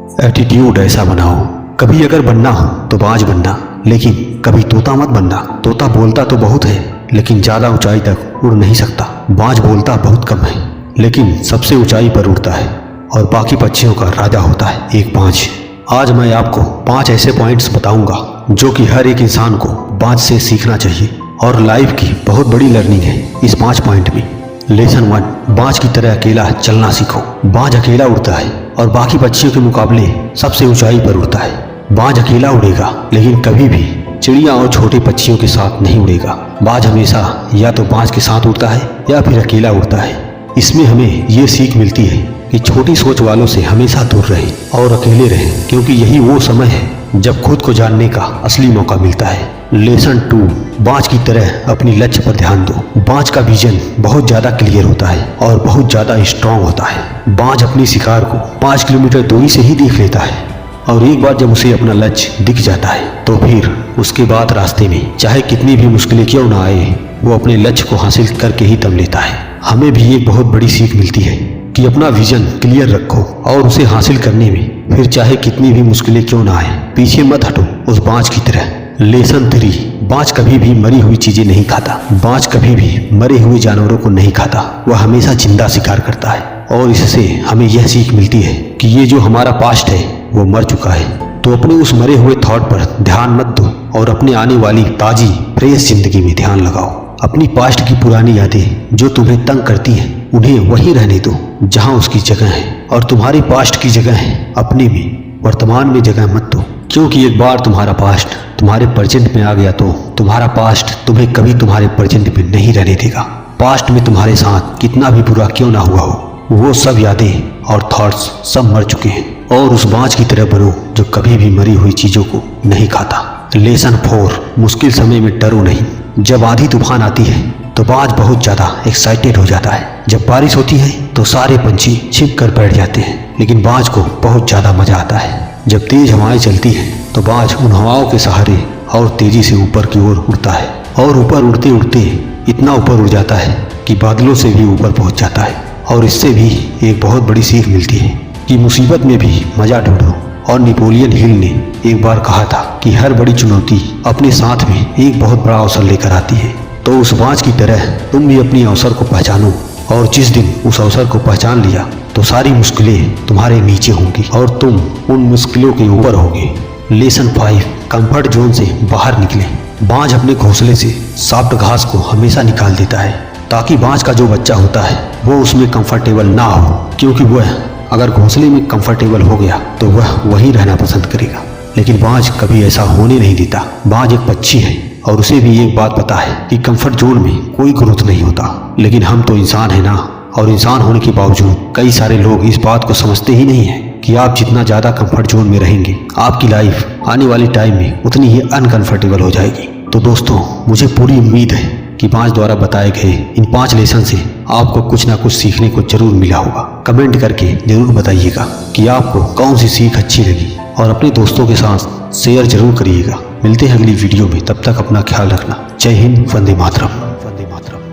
Attitude ऐसा बनाओ, कभी अगर बनना हो तो बाज बनना, लेकिन कभी तोता मत बनना। तोता बोलता तो बहुत है लेकिन ज़्यादा ऊंचाई तक उड़ नहीं सकता। बाज बोलता बहुत कम है लेकिन सबसे ऊंचाई पर उड़ता है और बाकी पक्षियों का राजा होता है एक बाज। आज मैं आपको 5 ऐसे पॉइंट्स बताऊंगा जो कि हर एक इंसान को बाज से सीखना चाहिए और लाइफ की बहुत बड़ी लर्निंग है इस 5 पॉइंट में। लेसन 1, बाज की तरह अकेला चलना सीखो। बाज अकेला उड़ता है और बाकी पक्षियों के मुकाबले सबसे ऊंचाई पर उड़ता है। बाज अकेला उड़ेगा लेकिन कभी भी चिड़िया और छोटे पक्षियों के साथ नहीं उड़ेगा। बाज हमेशा या तो बाज के साथ उड़ता है या फिर अकेला उड़ता है। इसमें हमें ये सीख मिलती है कि छोटी सोच वालों से हमेशा दूर रहें और अकेले रहें, क्योंकि यही वो समय है जब खुद को जानने का असली मौका मिलता है। लेसन 2, बाज की तरह अपनी लक्ष्य पर ध्यान दो। बाज का विजन बहुत ज़्यादा क्लियर होता है और बहुत ज़्यादा स्ट्रांग होता है। बाज अपनी शिकार को 5 किलोमीटर दूरी से ही देख लेता है और एक बार जब उसे अपना लक्ष्य दिख जाता है तो फिर उसके बाद रास्ते में चाहे कितनी भी मुश्किलें क्यों ना आए, वो अपने लक्ष्य को हासिल करके ही दम लेता है। हमें भी एक बहुत बड़ी सीख मिलती है कि अपना विजन क्लियर रखो और उसे हासिल करने में फिर चाहे कितनी भी मुश्किलें क्यों ना आए, पीछे मत हटो उस बाज की तरह। लेसन 3, बाज कभी भी मरी हुई चीजें नहीं खाता। बाज कभी भी मरे हुए जानवरों को नहीं खाता, वह हमेशा जिंदा शिकार करता है और इससे हमें यह सीख मिलती है कि ये जो हमारा पास्ट है वो मर चुका है, तो अपने उस मरे हुए थॉट पर ध्यान मत दो और अपने आने वाली ताजी फ्रेश जिंदगी में ध्यान लगाओ। अपनी पास्ट की पुरानी यादें जो तुम्हें तंग करती हैं उन्हें वहीं रहने दो जहां उसकी जगह है, और तुम्हारी पास्ट की जगह है अपने में, वर्तमान में जगह मत दो। क्योंकि एक बार तुम्हारा पास्ट तुम्हारे प्रेजेंट में आ गया तो तुम्हारा पास्ट तुम्हें कभी तुम्हारे प्रेजेंट में नहीं रहने देगा। पास्ट में तुम्हारे साथ कितना भी बुरा क्यों ना हुआ हो, वो सब यादें और थॉट्स सब मर चुके हैं, और उस बाज की तरह बनो जो कभी भी मरी हुई चीजों को नहीं खाता। लेसन 4, मुश्किल समय में डरो नहीं। जब आंधी तूफान आती है तो बाज बहुत ज़्यादा एक्साइटेड हो जाता है। जब बारिश होती है तो सारे पंछी छिप कर बैठ जाते हैं, लेकिन बाज को बहुत ज़्यादा मज़ा आता है। जब तेज हवाएं चलती हैं तो बाज उन हवाओं के सहारे और तेजी से ऊपर की ओर उड़ता है, और ऊपर उड़ते उड़ते इतना ऊपर उड़ जाता है कि बादलों से भी ऊपर पहुंच जाता है। और इससे भी एक बहुत बड़ी सीख मिलती है कि मुसीबत में भी मज़ा ढूंढो। और नेपोलियन हिल ने एक बार कहा था कि हर बड़ी चुनौती अपने साथ में एक बहुत बड़ा अवसर लेकर आती है। तो उस बाज की तरह तुम भी अपने अवसर को पहचानो, और जिस दिन उस अवसर को पहचान लिया तो सारी मुश्किलें तुम्हारे नीचे होंगी और तुम उन मुश्किलों के ऊपर होगे। लेसन 5, कंफर्ट जोन से बाहर निकले। बाज अपने घोंसले से सॉफ्ट घास को हमेशा निकाल देता है ताकि बाज का जो बच्चा होता है वो उसमें कंफर्टेबल ना हो, क्योंकि वह अगर घोंसले में कंफर्टेबल हो गया तो वह वहीं रहना पसंद करेगा। लेकिन बाज कभी ऐसा होने नहीं देता। बाज एक पक्षी है और उसे भी एक बात पता है कि कंफर्ट जोन में कोई ग्रोथ नहीं होता। लेकिन हम तो इंसान है ना, और इंसान होने के बावजूद कई सारे लोग इस बात को समझते ही नहीं है कि आप जितना ज़्यादा कंफर्ट जोन में रहेंगे आपकी लाइफ आने वाली टाइम में उतनी ही अनकंफर्टेबल हो जाएगी। तो दोस्तों, मुझे पूरी उम्मीद है कि बाज द्वारा बताए गए इन 5 लेसन से आपको कुछ ना कुछ सीखने को जरूर मिला होगा। कमेंट करके जरूर बताइएगा कि आपको कौन सी सीख अच्छी लगी, और अपने दोस्तों के साथ शेयर जरूर करिएगा। मिलते हैं अगली वीडियो में, तब तक अपना ख्याल रखना। जय हिंद, वंदे मातरम। वंदे मातरम।